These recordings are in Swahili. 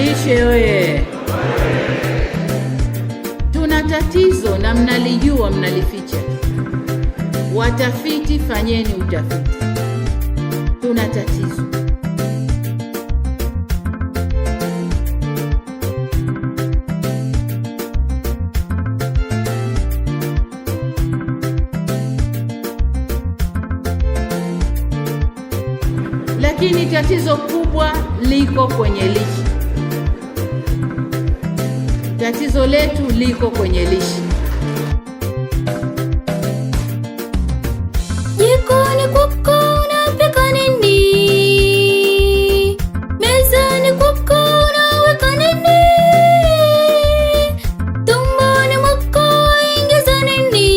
Lishe oye! Tuna tatizo na mnalijua, mnalificha. Watafiti, fanyeni utafiti. Tuna tatizo. Lakini tatizo kubwa liko kwenye lishe. Tatizo letu liko kwenye lishe. Jikoni kwako unapika nini? Mezani kwako unaweka nini? Tumboni mwako waingiza nini?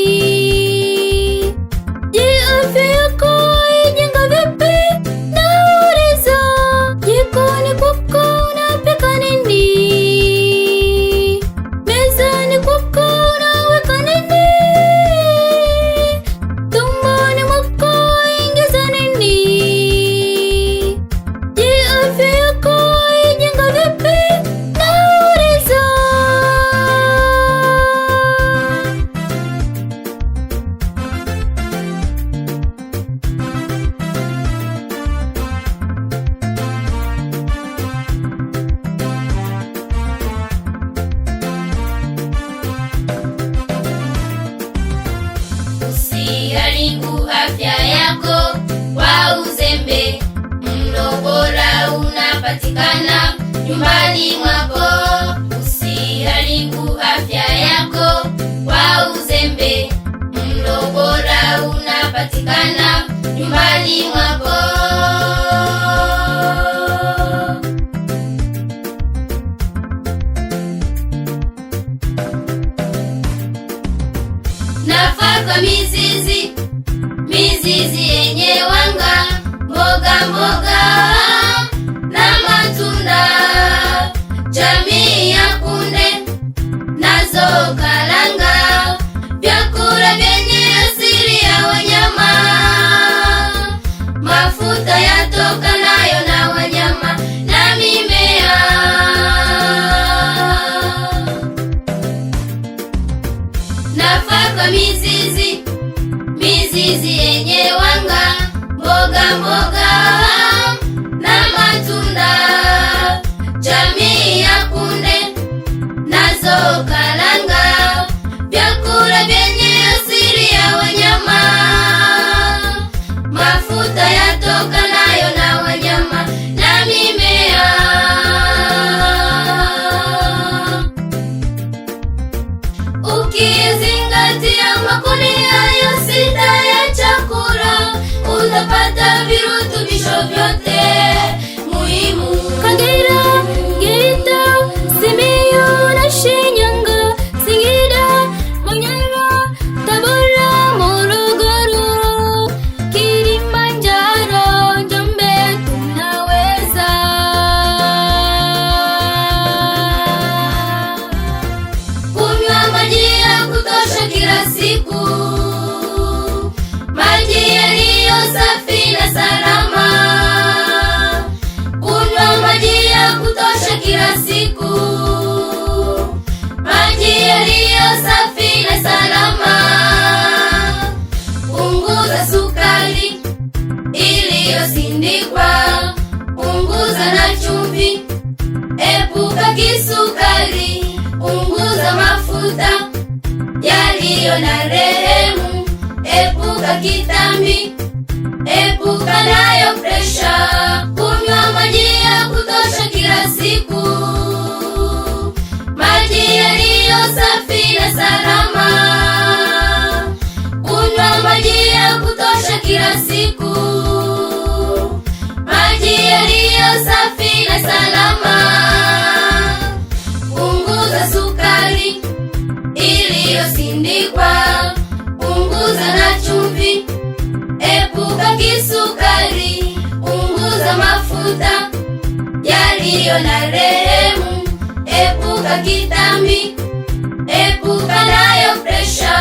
Je, afya yako waijenga vipi? Nauliza, jikoni kwako unapika nini? Mezani kwako unaweka nini? Tumboni mwako waingiza nini? Je, afya yako waijenga vipi? Nauliza. Usiharibu afya yako kwa uzembe. Mlo bora unapatikana nyumbani mwako. Usiharibu afya yako kwa uzembe. Mlo bora unapatikana nyumbani mwako. Nafaka mizizi, mizizi yenye wanga, mboga mboga na matunda, jamii ya kunde nazo karanga, vyakula vyenye asili ya wanyama, mafuta yatokanayo na wanyama na mimea. Nafaka mizizi, mizizi yenye wanga, mboga mboga na matunda, jamii ya kunde nazo karanga, vyakula vyenye asili ya wanyama, mafuta yatokanayo na wanyama na mimea. Ukizingatia makundi hayo sita ya chakula, utapata virutubisho vyote muhimu. Kagera, Geita, Simiyu na Shinyanga, Singida, Manyara, Tabora, Morogoro, Kilimanjaro, Njombe tunaweza. Kunywa maji ya kutosha kila siku, maji yaliyo safi na salama. Kunywa maji ya kutosha kila siku, maji yaliyo safi na salama. Punguza sukari iliyosindikwa, punguza na chumvi, epuka kisukari. Punguza mafuta yaliyo na rehemu, epuka kitambi, epuka nayo presha. Kunywa maji ya kutosha kila siku, maji yaliyo safi na salama. Kunywa maji ya kutosha kila siku, maji yaliyo safi na salama. Punguza sukari iliyosindikwa, punguza na chumvi, epuka kisukari. Punguza mafuta yaliyo na rehemu, epuka kitambi, epuka nayo presha.